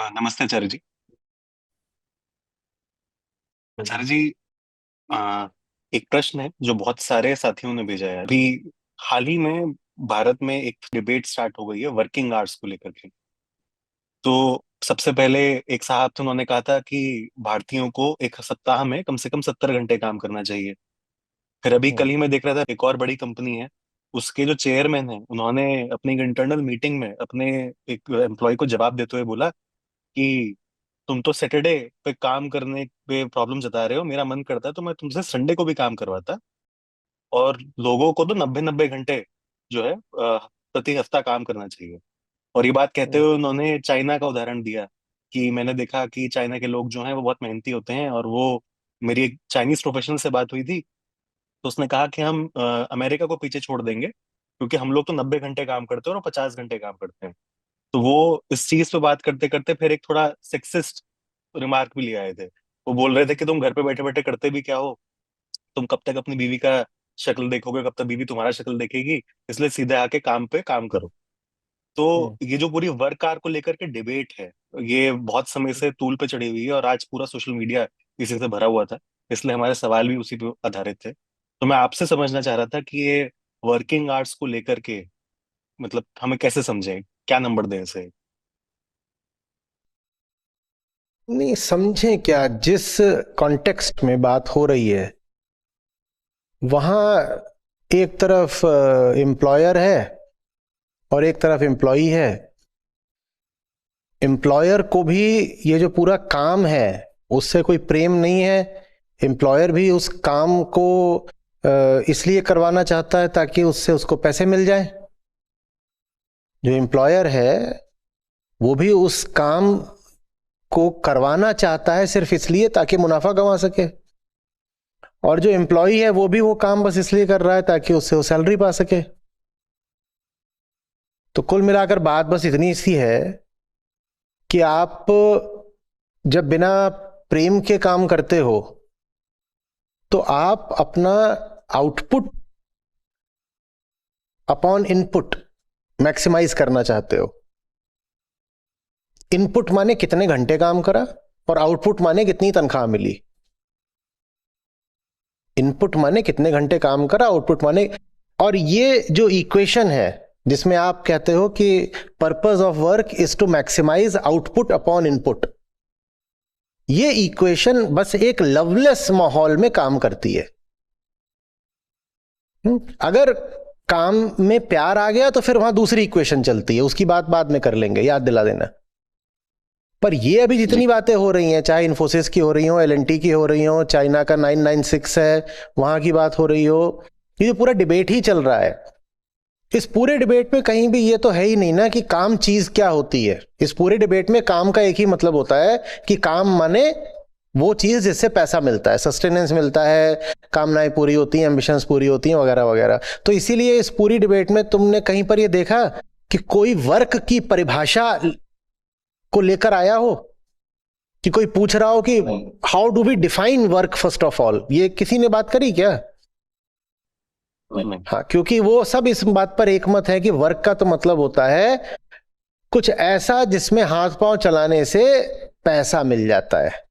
नमस्ते आचार्य जी। आचार्य जी, अ, एक प्रश्न है जो बहुत सारे साथियों ने भेजा है। अभी हाल ही में भारत में एक डिबेट स्टार्ट हो गई है वर्किंग आवर्स को लेकर के। तो सबसे पहले एक साहब थे, उन्होंने कहा था कि भारतीयों को एक सप्ताह में कम से कम 70 घंटे काम करना चाहिए। फिर अभी कल हम्म, ही मैं देख रहा था, एक और बड़ी कंपनी है, उसके जो चेयरमैन है, उन्होंने अपनी इंटरनल मीटिंग में अपने एक एम्प्लॉय को जवाब देते हुए बोला कि तुम तो सैटरडे पे काम करने पे प्रॉब्लम जता रहे हो, मेरा मन करता है तो मैं तुमसे संडे को भी काम करवाता। और लोगों को तो 90-90 घंटे जो है प्रति हफ्ता काम करना चाहिए। और ये बात कहते हम्म, हुए उन्होंने चाइना का उदाहरण दिया कि मैंने देखा कि चाइना के लोग जो हैं वो बहुत मेहनती होते हैं। और वो, मेरी एक चाइनीज प्रोफेशनल से बात हुई थी, तो उसने कहा कि हम अमेरिका को पीछे छोड़ देंगे क्योंकि हम लोग तो 90 घंटे काम करते हैं और 50 घंटे काम करते हैं। तो वो इस चीज पे बात करते करते फिर एक थोड़ा सेक्सिस्ट रिमार्क भी ले आए थे। वो बोल रहे थे कि तुम घर पे बैठे बैठे करते भी क्या हो, तुम कब तक अपनी बीवी का शक्ल देखोगे, कब तक बीवी तुम्हारा शक्ल देखेगी, इसलिए सीधे आके काम पे काम करो। तो हम्म, ये जो पूरी वर्क आवर को लेकर के डिबेट है, ये बहुत समय से तूल पे चढ़ी हुई है और आज पूरा सोशल मीडिया इसी से भरा हुआ था। इसलिए हमारे सवाल भी उसी पे आधारित थे। तो मैं आपसे समझना चाह रहा था कि ये वर्किंग आवर्स को लेकर के, मतलब हमें कैसे समझें, क्या नंबर दें इसे। नहीं समझें क्या, जिस कॉन्टेक्स्ट में बात हो रही है वहां एक तरफ एम्प्लॉयर है और एक तरफ एम्प्लॉई है। एम्प्लॉयर को भी ये जो पूरा काम है उससे कोई प्रेम नहीं है। एम्प्लॉयर भी उस काम को इसलिए करवाना चाहता है ताकि उससे उसको पैसे मिल जाए। जो एम्प्लॉयर है वो भी उस काम को करवाना चाहता है सिर्फ इसलिए ताकि मुनाफा कमा सके। और जो एम्प्लॉई है वो भी वो काम बस इसलिए कर रहा है ताकि उससे वो सैलरी पा सके। तो कुल मिलाकर बात बस इतनी सी है कि आप जब बिना प्रेम के काम करते हो तो आप अपना आउटपुट अपॉन इनपुट मैक्सिमाइज करना चाहते हो। इनपुट माने कितने घंटे काम करा और आउटपुट माने कितनी तनख्वाह मिली। इनपुट माने कितने घंटे काम करा, आउटपुट माने। और ये जो इक्वेशन है जिसमें आप कहते हो कि purpose of work is to maximise output upon input, ये इक्वेशन बस एक लवलेस माहौल में काम करती है। अगर काम में प्यार आ गया तो फिर वहां दूसरी इक्वेशन चलती है, उसकी बात बाद में कर लेंगे, याद दिला देना। पर ये अभी जी। जितनी बातें हो रही हैं, चाहे इन्फोसिस की हो रही हो, एलएनटी की हो रही हो, चाइना का 996 है वहां की बात हो रही हो, ये जो पूरा डिबेट ही चल रहा है, इस पूरे डिबेट में कहीं भी ये तो है ही नहीं ना कि काम चीज क्या होती है। इस पूरे डिबेट में काम का एक ही मतलब होता है कि काम माने वो चीज जिससे पैसा मिलता है, सस्टेनेंस मिलता है, कामनाएं पूरी होती हैं, एम्बिशंस पूरी होती हैं, वगैरह वगैरह। तो इसीलिए इस पूरी डिबेट में तुमने कहीं पर ये देखा कि कोई वर्क की परिभाषा को लेकर आया हो, कि कोई पूछ रहा हो कि how do we define work first of all, ये किसी ने बात करी क्या? नहीं। हाँ, क्योंकि वो सब इस बात पर एकमत है कि वर्क का तो मतलब होता है कुछ ऐसा जिसमें हाथ पांव चलाने से पैसा मिल जाता है।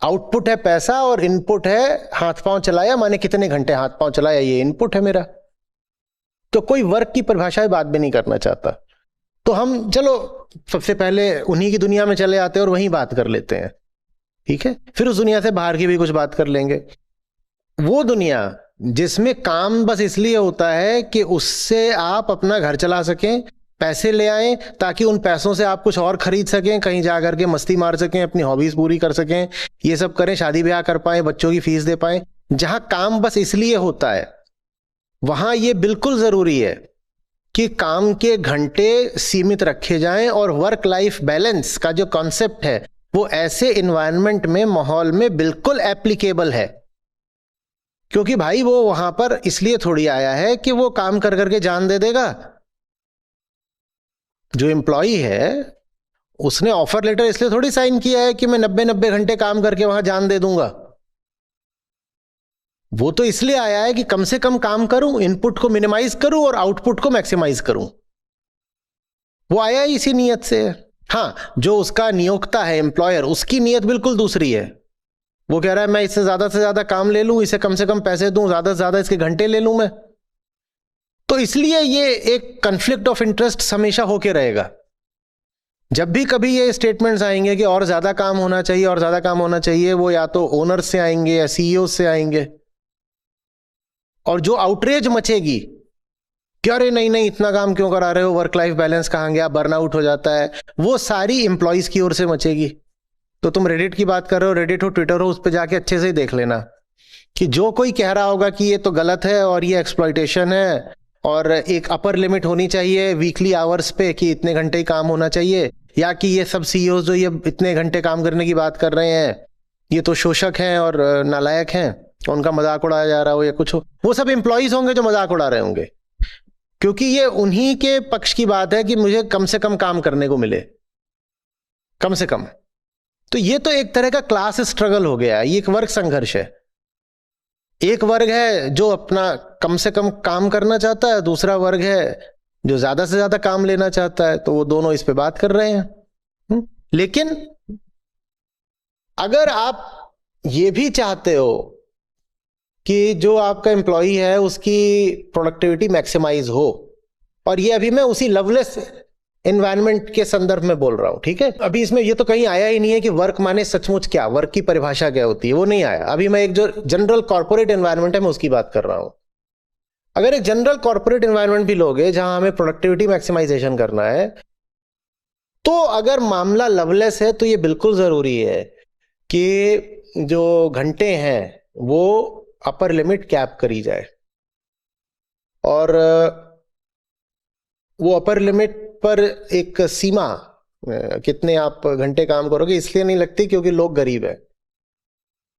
आउटपुट है पैसा और इनपुट है हाथ पांव चलाया, माने कितने घंटे हाथ पांव चलाया, ये इनपुट है मेरा। तो कोई वर्क की परिभाषा बात भी नहीं करना चाहता। तो हम चलो सबसे पहले उन्हीं की दुनिया में चले आते हैं और वहीं बात कर लेते हैं, ठीक है? फिर उस दुनिया से बाहर की भी कुछ बात कर लेंगे। वो दुनिया जिसमें काम बस इसलिए होता है कि उससे आप अपना घर चला सकें, पैसे ले आएं, ताकि उन पैसों से आप कुछ और खरीद सकें, कहीं जाकर के मस्ती मार सकें, अपनी हॉबीज पूरी कर सकें, ये सब करें, शादी ब्याह कर पाए, बच्चों की फीस दे पाए। जहां काम बस इसलिए होता है वहां ये बिल्कुल जरूरी है कि काम के घंटे सीमित रखे जाएं और वर्क लाइफ बैलेंस का जो कॉन्सेप्ट है वो ऐसे इन्वायरमेंट में, माहौल में बिल्कुल एप्लीकेबल है। क्योंकि भाई वो वहां पर इसलिए थोड़ी आया है कि वो काम कर करके जान दे देगा। जो एम्प्लॉई है उसने ऑफर लेटर इसलिए थोड़ी साइन किया है कि मैं 90-90 घंटे काम करके वहां जान दे दूंगा। वो तो इसलिए आया है कि कम से कम काम करूं, इनपुट को मिनिमाइज करूं और आउटपुट को मैक्सिमाइज करूं। वो आया ही इसी नीयत से। हाँ, जो उसका नियोक्ता है, एम्प्लॉयर, उसकी नीयत बिल्कुल दूसरी है। वो कह रहा है मैं इससे ज्यादा काम ले लूं, इसे कम से कम पैसे दूं, ज्यादा से ज्यादा इसके घंटे ले लूं मैं। तो इसलिए ये एक कॉन्फ्लिक्ट ऑफ इंटरेस्ट हमेशा होके रहेगा। जब भी कभी ये स्टेटमेंट्स आएंगे कि और ज्यादा काम होना चाहिए और ज्यादा काम होना चाहिए, वो या तो ओनर से आएंगे या सीईओ से आएंगे। और जो आउटरेज मचेगी कि अरे नहीं नहीं इतना काम क्यों करा रहे हो, वर्क लाइफ बैलेंस कहां गया, बर्नआउट हो जाता है, वो सारी एम्प्लॉइज की ओर से मचेगी। तो तुम रेडिट की बात कर रहे हो, रेडिट हो, ट्विटर हो, उस पर जाके अच्छे से देख लेना कि जो कोई कह रहा होगा कि ये तो गलत है और ये एक्सप्लॉइटेशन है और एक अपर लिमिट होनी चाहिए वीकली आवर्स पे कि इतने घंटे ही काम होना चाहिए, या कि ये सब सीईओ जो ये इतने घंटे काम करने की बात कर रहे हैं ये तो शोषक हैं और नालायक हैं, उनका मजाक उड़ाया जा रहा हो या कुछ हो, वो सब एम्प्लॉइज होंगे जो मजाक उड़ा रहे होंगे, क्योंकि ये उन्हीं के पक्ष की बात है कि मुझे कम से कम काम करने को मिले, कम से कम। तो ये तो एक तरह का क्लास स्ट्रगल हो गया, ये एक वर्ग संघर्ष है। एक वर्ग है जो अपना कम से कम काम करना चाहता है, दूसरा वर्ग है जो ज्यादा से ज्यादा काम लेना चाहता है। तो वो दोनों इस पे बात कर रहे हैं। लेकिन अगर आप ये भी चाहते हो कि जो आपका एम्प्लॉई है उसकी प्रोडक्टिविटी मैक्सिमाइज हो, और ये अभी मैं उसी लवलेस एनवायरनमेंट के संदर्भ में बोल रहा हूं, ठीक है। अभी इसमें ये तो कहीं आया ही नहीं है कि वर्क माने सचमुच क्या, वर्क की परिभाषा क्या होती है, वो नहीं आया। अभी मैं एक जो जनरल कॉर्पोरेट एनवायरनमेंट है मैं उसकी बात कर रहा हूं। अगर एक जनरल कॉर्पोरेट एनवायरनमेंट भी लोगे जहां हमें प्रोडक्टिविटी मैक्सिमाइजेशन करना है, तो अगर मामला लवलेस है तो ये बिल्कुल जरूरी है कि जो घंटे हैं वो अपर लिमिट कैप करी जाए, और वो अपर लिमिट पर एक सीमा, कितने आप घंटे काम करोगे, इसलिए नहीं लगती क्योंकि लोग गरीब है।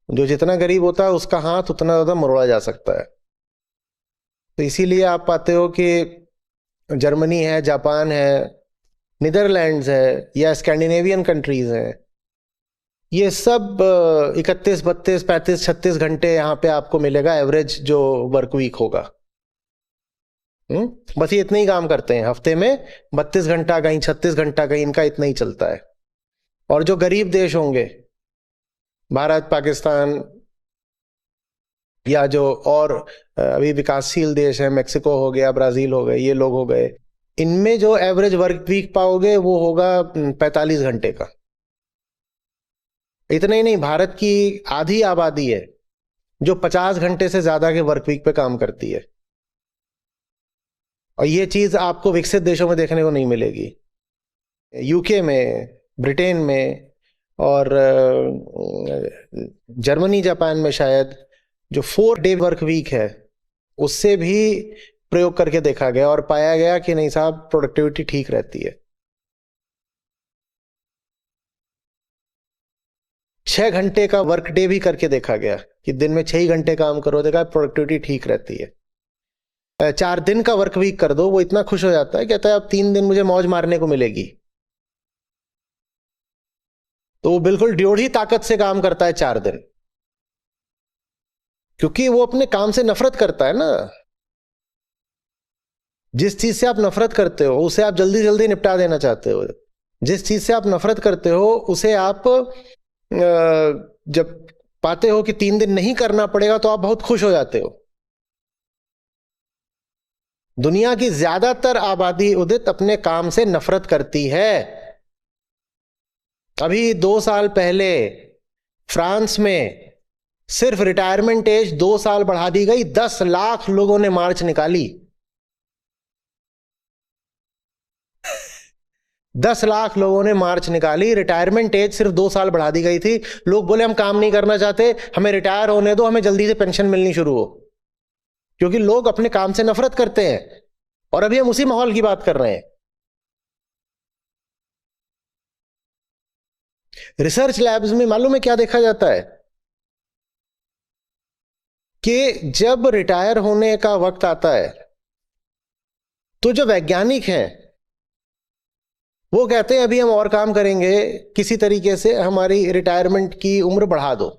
जो जितना गरीब होता है उसका हाथ उतना ज्यादा मरोड़ा जा सकता है। तो इसीलिए आप पाते हो कि जर्मनी है, जापान है, नीदरलैंड्स है, या स्कैंडिनेवियन कंट्रीज हैं, ये सब 31, 32, 35, 36 घंटे यहाँ पे आपको मिलेगा एवरेज जो वर्क वीक होगा। बस ये इतना ही काम करते हैं हफ्ते में, 32 घंटा कहीं 36 घंटा कहीं, इनका इतना ही चलता है। और जो गरीब देश होंगे, भारत, पाकिस्तान, या जो और अभी विकासशील देश है, मेक्सिको हो गया, ब्राजील हो गए, ये लोग हो गए, इनमें जो एवरेज वर्क वीक पाओगे वो होगा 45 घंटे का। इतना ही नहीं, भारत की आधी आबादी है जो 50 घंटे से ज्यादा के वर्क वीक पे काम करती है, और ये चीज आपको विकसित देशों में देखने को नहीं मिलेगी। यूके में, ब्रिटेन में, और जर्मनी, जापान में शायद जो 4 डे वर्क वीक है उससे भी प्रयोग करके देखा गया और पाया गया कि नहीं साहब, प्रोडक्टिविटी ठीक रहती है। 6 घंटे का वर्क डे भी करके देखा गया कि दिन में 6 ही घंटे काम करो, देखा प्रोडक्टिविटी ठीक रहती है। 4 दिन का वर्क वीक कर दो, वो इतना खुश हो जाता है, कहता है अब 3 दिन मुझे मौज मारने को मिलेगी। तो वो बिल्कुल ड्योढ़ी ताकत से काम करता है 4 दिन, क्योंकि वो अपने काम से नफरत करता है ना। जिस चीज से आप नफरत करते हो उसे आप जल्दी जल्दी निपटा देना चाहते हो। जिस चीज से आप नफरत करते हो उसे आप जब पाते हो कि 3 दिन नहीं करना पड़ेगा तो आप बहुत खुश हो जाते हो। दुनिया की ज्यादातर आबादी उदित अपने काम से नफरत करती है। अभी 2 साल पहले फ्रांस में सिर्फ रिटायरमेंट एज 2 साल बढ़ा दी गई, 10 लाख लोगों ने मार्च निकाली। 10 लाख लोगों ने मार्च निकाली, रिटायरमेंट एज सिर्फ 2 साल बढ़ा दी गई थी। लोग बोले हम काम नहीं करना चाहते, हमें रिटायर होने दो, हमें जल्दी से पेंशन मिलनी शुरू हो, क्योंकि लोग अपने काम से नफरत करते हैं। और अभी हम उसी माहौल की बात कर रहे हैं। रिसर्च लैब्स में मालूम है क्या देखा जाता है कि जब रिटायर होने का वक्त आता है तो जो वैज्ञानिक हैं वो कहते हैं अभी हम और काम करेंगे, किसी तरीके से हमारी रिटायरमेंट की उम्र बढ़ा दो।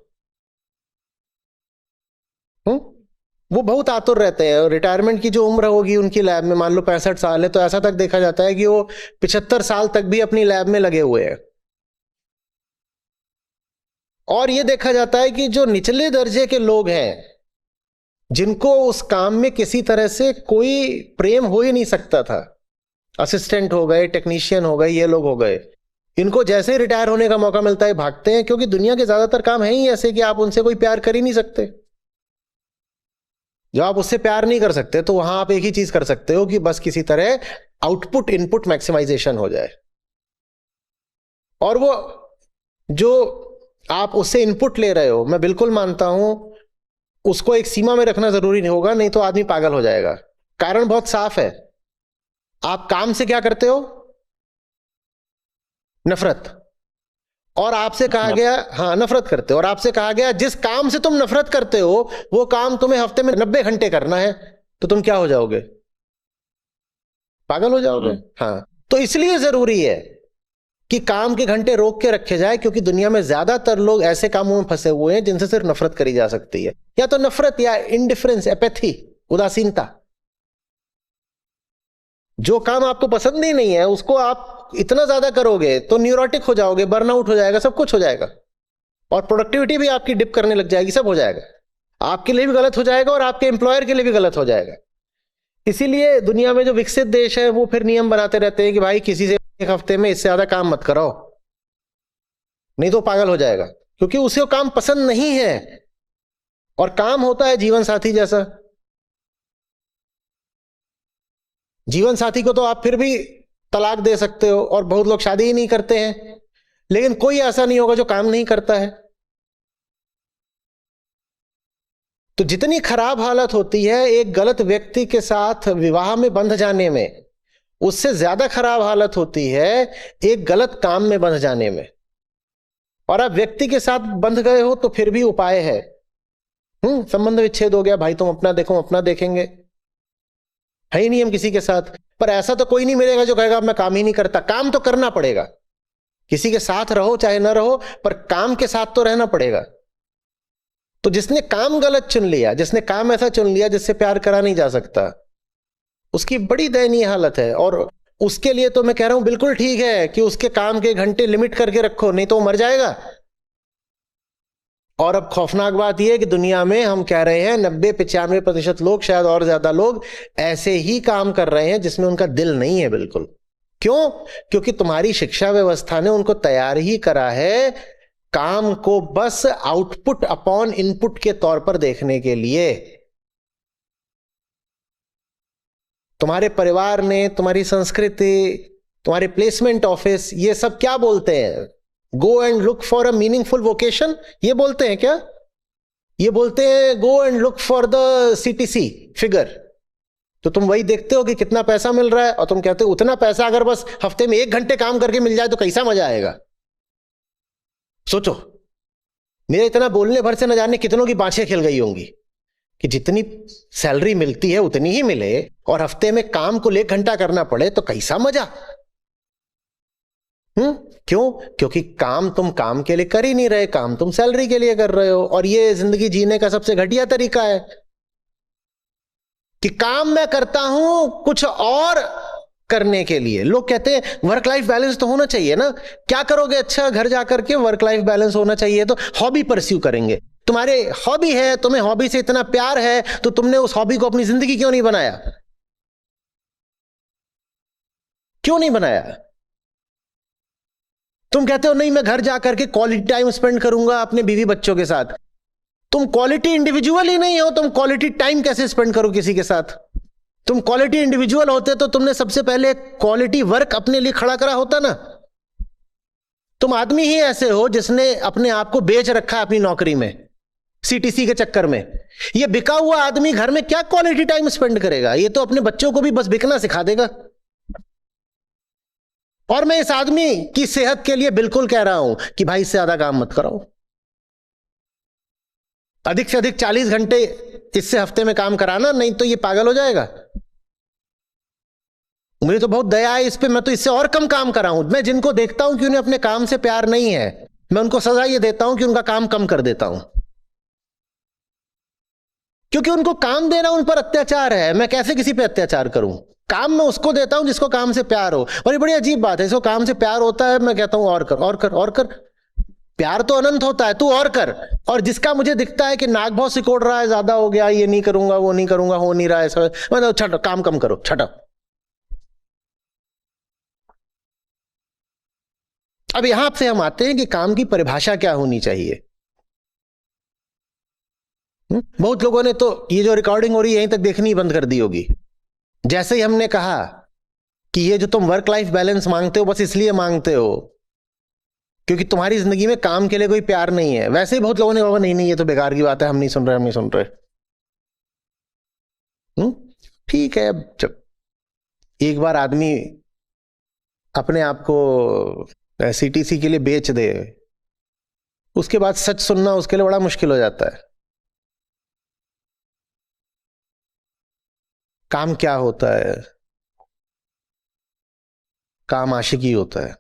वो बहुत आतुर रहते हैं। और रिटायरमेंट की जो उम्र होगी उनकी लैब में, मान लो 65 साल है, तो ऐसा तक देखा जाता है कि वो 75 साल तक भी अपनी लैब में लगे हुए हैं। और ये देखा जाता है कि जो निचले दर्जे के लोग हैं, जिनको उस काम में किसी तरह से कोई प्रेम हो ही नहीं सकता था, असिस्टेंट हो गए, टेक्नीशियन हो गए, ये लोग हो गए, इनको जैसे ही रिटायर होने का मौका मिलता है भागते हैं, क्योंकि दुनिया के ज्यादातर काम है ही ऐसे कि आप उनसे कोई प्यार कर ही नहीं सकते। जब आप उससे प्यार नहीं कर सकते तो वहां आप एक ही चीज कर सकते हो कि बस किसी तरह आउटपुट इनपुट मैक्सिमाइजेशन हो जाए। और वो जो आप उससे इनपुट ले रहे हो, मैं बिल्कुल मानता हूं, उसको एक सीमा में रखना जरूरी नहीं होगा, नहीं तो आदमी पागल हो जाएगा। कारण बहुत साफ है, आप काम से क्या करते हो? नफरत। और आपसे कहा गया, हाँ नफरत करते हो, और आपसे कहा गया जिस काम से तुम नफरत करते हो वो काम तुम्हें हफ्ते में 90 घंटे करना है, तो तुम क्या हो जाओगे? पागल हो जाओगे। हाँ, तो इसलिए जरूरी है कि काम के घंटे रोक के रखे जाए, क्योंकि दुनिया में ज्यादातर लोग ऐसे कामों में फंसे हुए हैं जिनसे सिर्फ नफरत करी जा सकती है, या तो नफरत या इंडिफरेंस, एपैथी, उदासीनता। जो काम आपको पसंद ही नहीं है उसको आप इतना ज्यादा करोगे तो न्यूरोटिक हो जाओगे, बर्नआउट हो जाएगा, सब कुछ हो जाएगा, और प्रोडक्टिविटी भी आपकी डिप करने लग जाएगी, सब हो जाएगा। आपके लिए भी गलत हो जाएगा और आपके एम्प्लॉयर के लिए भी गलत हो जाएगा। इसीलिए दुनिया में जो विकसित देश है वो फिर नियम बनाते रहते हैं कि भाई किसी से एक हफ्ते में इससे ज्यादा काम मत कराओ, नहीं तो पागल हो जाएगा, क्योंकि उसे काम पसंद नहीं है। और काम होता है जीवन साथी जैसा। जीवन साथी को तो आप फिर भी तलाक दे सकते हो, और बहुत लोग शादी ही नहीं करते हैं, लेकिन कोई ऐसा नहीं होगा जो काम नहीं करता है। तो जितनी खराब हालत होती है एक गलत व्यक्ति के साथ विवाह में बंध जाने में, उससे ज्यादा खराब हालत होती है एक गलत काम में बंध जाने में। और आप व्यक्ति के साथ बंध गए हो तो फिर भी उपाय है। संबंध विच्छेद हो गया, भाई तुम अपना देखो, हम अपना देखेंगे, है ही नहीं हम किसी के साथ। पर ऐसा तो कोई नहीं मिलेगा जो कहेगा मैं काम ही नहीं करता। काम तो करना पड़ेगा, किसी के साथ रहो चाहे ना रहो, पर काम के साथ तो रहना पड़ेगा। तो जिसने काम गलत चुन लिया, जिसने काम ऐसा चुन लिया जिससे प्यार करा नहीं जा सकता, उसकी बड़ी दयनीय हालत है। और उसके लिए तो मैं कह रहा हूं बिल्कुल ठीक है कि उसके काम के घंटे लिमिट करके रखो, नहीं तो वो मर जाएगा। और अब खौफनाक बात यह है कि दुनिया में हम कह रहे हैं 90-95% लोग, शायद और ज्यादा लोग ऐसे ही काम कर रहे हैं जिसमें उनका दिल नहीं है बिल्कुल। क्यों? क्योंकि तुम्हारी शिक्षा व्यवस्था ने उनको तैयार ही करा है काम को बस आउटपुट अपॉन इनपुट के तौर पर देखने के लिए। तुम्हारे परिवार ने, तुम्हारी संस्कृति, तुम्हारे प्लेसमेंट ऑफिस, ये सब क्या बोलते हैं? Go and look for a meaningful vocation, ये बोलते हैं क्या? ये बोलते हैं go and look for the CTC figure. तो तुम वही देखते हो कि कितना पैसा मिल रहा है, और तुम कहते हो उतना पैसा अगर बस हफ्ते में 1 घंटे काम करके मिल जाए तो कैसा मजा आएगा। सोचो, मेरे इतना बोलने भर से न जाने कितनों की बाँछें खिल गई होंगी कि जितनी सैलरी मिलती है उतनी ही मिले, और हफ्ते में काम को 1 घंटा करना पड़े तो कैसा मजा। क्यों? क्योंकि काम तुम काम के लिए कर ही नहीं रहे, काम तुम सैलरी के लिए कर रहे हो। और ये जिंदगी जीने का सबसे घटिया तरीका है कि काम मैं करता हूं कुछ और करने के लिए। लोग कहते हैं वर्क लाइफ बैलेंस तो होना चाहिए ना। क्या करोगे? अच्छा, घर जाकर के वर्क लाइफ बैलेंस होना चाहिए तो हॉबी परस्यू करेंगे। तुम्हारे हॉबी है, तुम्हें हॉबी से इतना प्यार है, तो तुमने उस हॉबी को अपनी जिंदगी क्यों नहीं बनाया? क्यों नहीं बनाया? तुम कहते हो नहीं मैं घर जाकर के क्वालिटी टाइम स्पेंड करूंगा अपने बीवी बच्चों के साथ। तुम क्वालिटी इंडिविजुअल ही नहीं हो, तुम क्वालिटी टाइम कैसे स्पेंड करो किसी के साथ? तुम क्वालिटी इंडिविजुअल होते तो तुमने सबसे पहले क्वालिटी वर्क अपने लिए खड़ा करा होता ना। तुम आदमी ही ऐसे हो जिसने अपने आप को बेच रखा है अपनी नौकरी में, सीटीसी के चक्कर में। ये बिका हुआ आदमी घर में क्या क्वालिटी टाइम स्पेंड करेगा? ये तो अपने बच्चों को भी बस बिकना सिखा देगा। और मैं इस आदमी की सेहत के लिए बिल्कुल कह रहा हूं कि भाई इससे ज्यादा काम मत कराओ। अधिक से अधिक 40 घंटे इससे हफ्ते में काम कराना, नहीं तो ये पागल हो जाएगा। मुझे तो बहुत दया है इस पे, मैं तो इससे और कम काम कराऊं। मैं जिनको देखता हूं कि उन्हें अपने काम से प्यार नहीं है, मैं उनको सजा ये देता हूं कि उनका काम कम कर देता हूं। क्योंकि उनको काम देना उन पर अत्याचार है। मैं कैसे किसी पे अत्याचार करूं? काम मैं उसको देता हूं जिसको काम से प्यार हो। और ये बड़ी अजीब बात है, इसको काम से प्यार होता है, मैं कहता हूं और कर और कर और कर। प्यार तो अनंत होता है, तू और कर। और जिसका मुझे दिखता है कि नाक बहुत सिकोड़ रहा है, ज्यादा हो गया, ये नहीं करूंगा वो नहीं करूंगा, हो नहीं रहा है, मतलब छट, काम कम करो, छट। अब यहां से हम आते हैं कि काम की परिभाषा क्या होनी चाहिए। बहुत लोगों ने तो ये जो रिकॉर्डिंग हो रही है यहीं तक देखनी बंद कर दी होगी। जैसे ही हमने कहा कि ये जो तुम वर्क लाइफ बैलेंस मांगते हो बस इसलिए मांगते हो क्योंकि तुम्हारी जिंदगी में काम के लिए कोई प्यार नहीं है, वैसे ही बहुत लोगों ने कहा नहीं नहीं ये तो बेकार की बात है, हम नहीं सुन रहे, हम नहीं सुन रहे। ठीक है, जब एक बार आदमी अपने आप को सीटीसी के लिए बेच दे, उसके बाद सच सुनना उसके लिए बड़ा मुश्किल हो जाता है। काम क्या होता है? काम आशिकी होता है।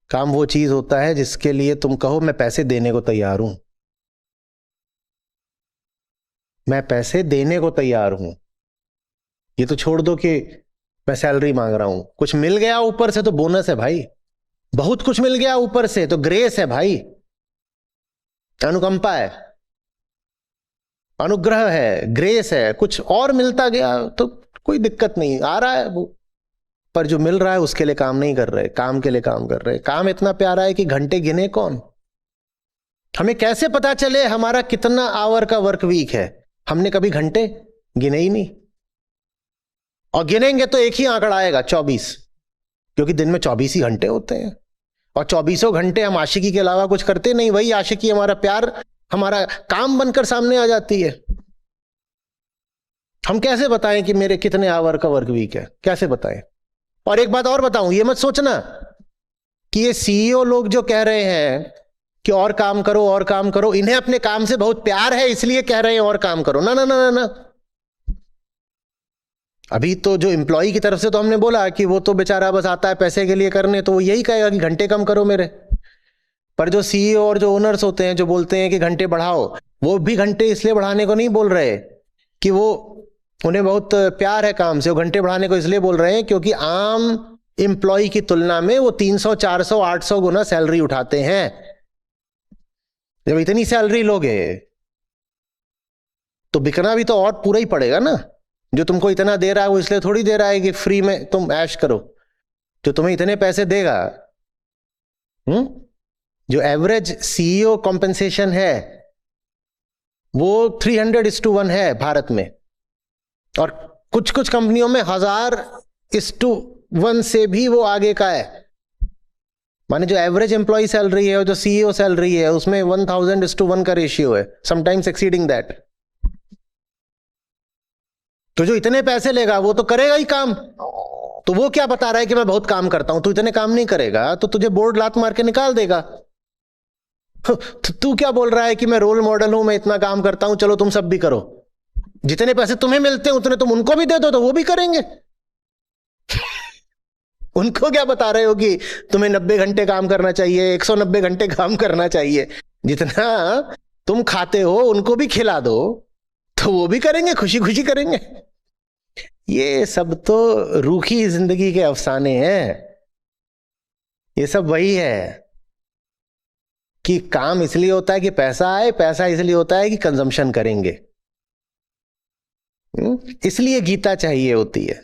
काम वो चीज होता है जिसके लिए तुम कहो मैं पैसे देने को तैयार हूं, मैं पैसे देने को तैयार हूं। ये तो छोड़ दो कि मैं सैलरी मांग रहा हूं, कुछ मिल गया ऊपर से तो बोनस है भाई, बहुत कुछ मिल गया ऊपर से तो ग्रेस है भाई, अनुकंपा है, अनुग्रह है, ग्रेस है। कुछ और मिलता गया तो कोई दिक्कत नहीं, आ रहा है वो। पर जो मिल रहा है उसके लिए काम नहीं कर रहे, काम के लिए काम कर रहे। काम इतना प्यारा है कि घंटे गिने कौन? हमें कैसे पता चले हमारा कितना आवर का वर्क वीक है? हमने कभी घंटे गिने ही नहीं। और गिनेंगे तो एक ही आंकड़ा आएगा, 24, क्योंकि दिन में 24 ही घंटे होते हैं। और 24 घंटे हम आशिकी के अलावा कुछ करते नहीं। वही आशिकी, हमारा प्यार, हमारा काम बनकर सामने आ जाती है। हम कैसे बताएं कि मेरे कितने आवर का वर्क वीक है? कैसे बताएं? और एक बात और बताऊं, ये मत सोचना कि ये सीईओ लोग जो कह रहे हैं कि और काम करो और काम करो, इन्हें अपने काम से बहुत प्यार है इसलिए कह रहे हैं और काम करो। ना ना ना ना ना। अभी तो जो एम्प्लॉय की तरफ से तो हमने बोला कि वो तो बेचारा बस आता है पैसे के लिए करने, तो वो यही कहेगा कि घंटे कम करो मेरे। पर जो सीईओ और जो ओनर्स होते हैं जो बोलते हैं कि घंटे बढ़ाओ, वो भी घंटे इसलिए बढ़ाने को नहीं बोल रहे कि वो उन्हें बहुत प्यार है काम से, वो घंटे बढ़ाने को इसलिए बोल रहे हैं क्योंकि आम एम्प्लॉय की तुलना में वो 300 400 800 गुना सैलरी उठाते हैं। जब इतनी सैलरी लोगे तो बिकना भी तो और पूरा ही पड़ेगा ना। जो तुमको इतना दे रहा है वो इसलिए थोड़ी दे रहा है कि फ्री में तुम ऐश करो। जो तुम्हें इतने पैसे देगा, जो एवरेज सीईओ कॉम्पेंसेशन है वो 300:1 है भारत में, और कुछ कुछ कंपनियों में 1000:1 से भी वो आगे का है। माने जो एवरेज एम्प्लॉय सैलरी है और जो सीईओ सैलरी है उसमें 1000:1 का रेशियो है, समटाइम्स एक्सीडिंग दैट। तो जो इतने पैसे लेगा वो तो करेगा ही काम। तो वो क्या बता रहा है कि मैं बहुत काम करता हूं? तू इतने काम नहीं करेगा तो तुझे बोर्ड लात मार के निकाल देगा। तो तू क्या बोल रहा है कि मैं रोल मॉडल हूं, मैं इतना काम करता हूं, चलो तुम सब भी करो। जितने पैसे तुम्हें मिलते हैं उतने तुम उनको भी दे दो तो वो भी करेंगे। उनको क्या बता रहे हो कि तुम्हें 90 घंटे काम करना चाहिए, 190 घंटे काम करना चाहिए? जितना तुम खाते हो उनको भी खिला दो तो वो भी करेंगे, खुशी खुशी करेंगे। ये सब तो रूखी जिंदगी के अफसाने हैं। ये सब वही है कि काम इसलिए होता है कि पैसा आए, पैसा इसलिए होता है कि कंजम्पशन करेंगे। इसलिए गीता चाहिए होती है।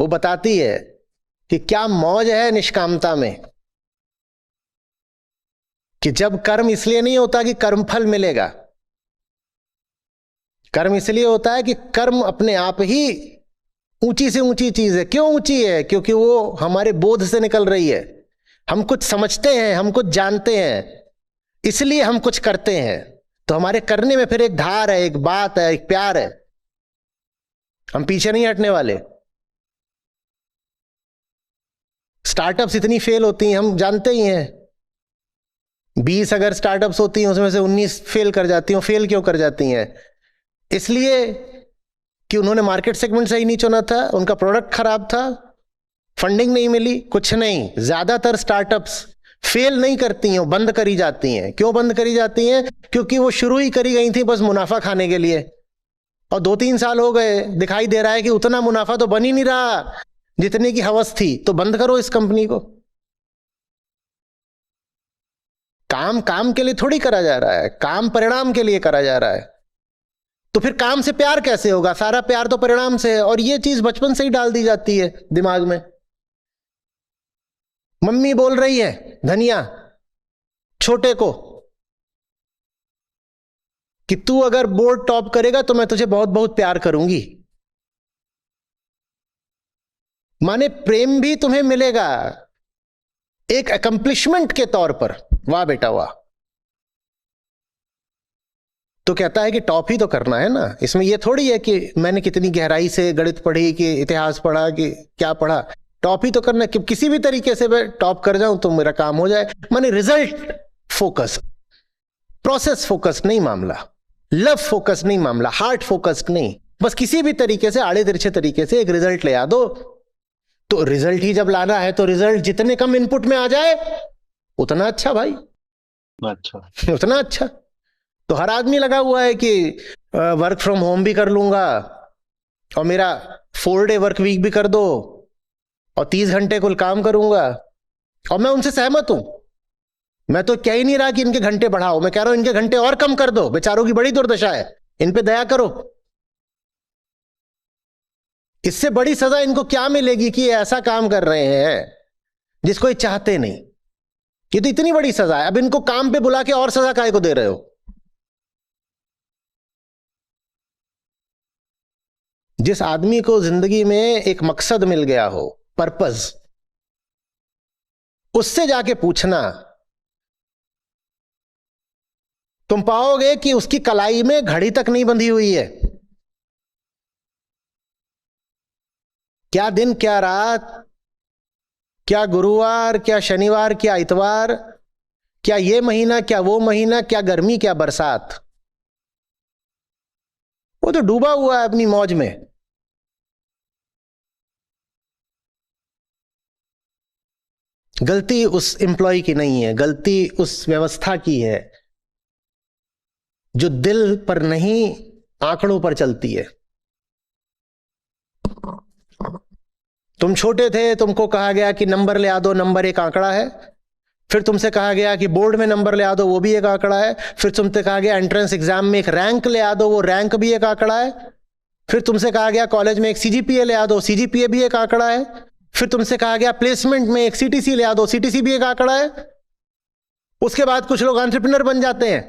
वो बताती है कि क्या मौज है निष्कामता में, कि जब कर्म इसलिए नहीं होता कि कर्मफल मिलेगा। कर्म इसलिए होता है कि कर्म अपने आप ही ऊंची से ऊंची चीज है। क्यों ऊंची है? क्योंकि वो हमारे बोध से निकल रही है। हम कुछ समझते हैं, हम कुछ जानते हैं, इसलिए हम कुछ करते हैं। तो हमारे करने में फिर एक धार है, एक बात है, एक प्यार है। हम पीछे नहीं हटने वाले। स्टार्टअप्स इतनी फेल होती हैं, हम जानते ही हैं। 20 अगर स्टार्टअप्स होती हैं उसमें से 19 फेल कर जाती हैं। फेल क्यों कर जाती हैं? इसलिए कि उन्होंने मार्केट सेगमेंट सही नहीं चुना था, उनका प्रोडक्ट खराब था, फंडिंग नहीं मिली, कुछ नहीं। ज्यादातर स्टार्टअप्स फेल नहीं करती हैं, बंद करी जाती हैं। क्यों बंद करी जाती हैं? क्योंकि वो शुरू ही करी गई थी बस मुनाफा खाने के लिए, और 2-3 साल हो गए, दिखाई दे रहा है कि उतना मुनाफा तो बन ही नहीं रहा जितने की हवस थी, तो बंद करो इस कंपनी को। काम काम के लिए थोड़ी करा जा रहा है, काम परिणाम के लिए करा जा रहा है। तो फिर काम से प्यार कैसे होगा? सारा प्यार तो परिणाम से है, और ये चीज बचपन से ही डाल दी जाती है दिमाग में। मम्मी बोल रही है धनिया छोटे को कि तू अगर बोर्ड टॉप करेगा तो मैं तुझे बहुत बहुत प्यार करूंगी, माने प्रेम भी तुम्हें मिलेगा एक अकम्प्लिशमेंट के तौर पर। वाह बेटा वाह। तो कहता है कि टॉप ही तो करना है ना, इसमें यह थोड़ी है कि मैंने कितनी गहराई से गणित पढ़ी कि इतिहास पढ़ा कि क्या पढ़ा, टॉप ही तो करना है कि किसी भी तरीके से मैं टॉप कर जाऊं तो मेरा काम हो जाए। माने रिजल्ट फोकस, प्रोसेस फोकस नहीं मामला, लव फोकस नहीं मामला, हार्ट फोकस नहीं, बस किसी भी तरीके से आड़े तिरछे तरीके से एक रिजल्ट ले आ दो। तो रिजल्ट ही जब लाना है तो रिजल्ट जितने कम इनपुट में आ जाए उतना अच्छा भाई, अच्छा। उतना अच्छा। तो हर आदमी लगा हुआ है कि वर्क फ्रॉम होम भी कर लूंगा और मेरा 4 डे वर्क वीक भी कर दो और 30 घंटे कुल काम करूंगा, और मैं उनसे सहमत हूं। मैं तो कह ही नहीं रहा कि इनके घंटे बढ़ाओ, मैं कह रहा हूं इनके घंटे और कम कर दो, बेचारों की बड़ी दुर्दशा है, इन पे दया करो। इससे बड़ी सजा इनको क्या मिलेगी कि ये ऐसा काम कर रहे हैं जिसको ये चाहते नहीं? ये तो इतनी बड़ी सजा है, अब इनको काम पे बुला के और सजा काहे को दे रहे हो? जिस आदमी को जिंदगी में एक मकसद मिल गया हो, पर्पस, उससे जाके पूछना, तुम पाओगे कि उसकी कलाई में घड़ी तक नहीं बंधी हुई है। क्या दिन क्या रात, क्या गुरुवार क्या शनिवार क्या इतवार, क्या ये महीना क्या वो महीना, क्या गर्मी क्या बरसात, वो तो डूबा हुआ है अपनी मौज में। गलती उस एम्प्लॉय की नहीं है, गलती उस व्यवस्था की है जो दिल पर नहीं आंकड़ों पर चलती है। तुम छोटे थे, तुमको कहा गया कि नंबर ले आ दो, नंबर एक आंकड़ा है। फिर तुमसे कहा गया कि बोर्ड में नंबर ले आ दो, वो भी एक आंकड़ा है। फिर तुमसे कहा गया एंट्रेंस एग्जाम में एक रैंक ले आ दो, वो रैंक भी एक आंकड़ा है। फिर तुमसे कहा गया कॉलेज में एक सीजीपीए ले आ दो, सीजीपीए भी एक आंकड़ा है। फिर तुमसे कहा गया प्लेसमेंट में एक सीटीसी ले आ दो, सीटीसी भी एक आंकड़ा है। उसके बाद कुछ लोग एंटरप्रेन्योर बन जाते हैं,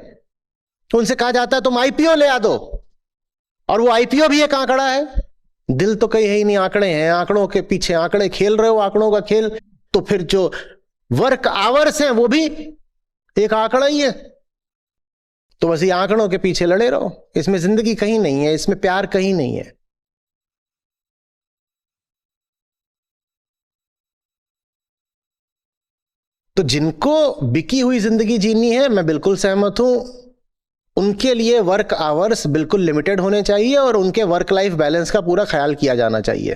तो उनसे कहा जाता है तुम आईपीओ ले आ दो, और वो आईपीओ भी एक आंकड़ा है। दिल तो कहीं है ही नहीं, आंकड़े हैं, आंकड़ों के पीछे आंकड़े खेल रहे हो, आंकड़ों का खेल। तो फिर जो वर्क आवर्स हैं वो भी एक आंकड़ा ही है। तो बस ये आंकड़ों के पीछे लड़े रहो, इसमें जिंदगी कहीं नहीं है, इसमें प्यार कहीं नहीं है। तो जिनको बिकी हुई जिंदगी जीनी है, मैं बिल्कुल सहमत हूं, उनके लिए वर्क आवर्स बिल्कुल लिमिटेड होने चाहिए और उनके वर्क लाइफ बैलेंस का पूरा ख्याल किया जाना चाहिए।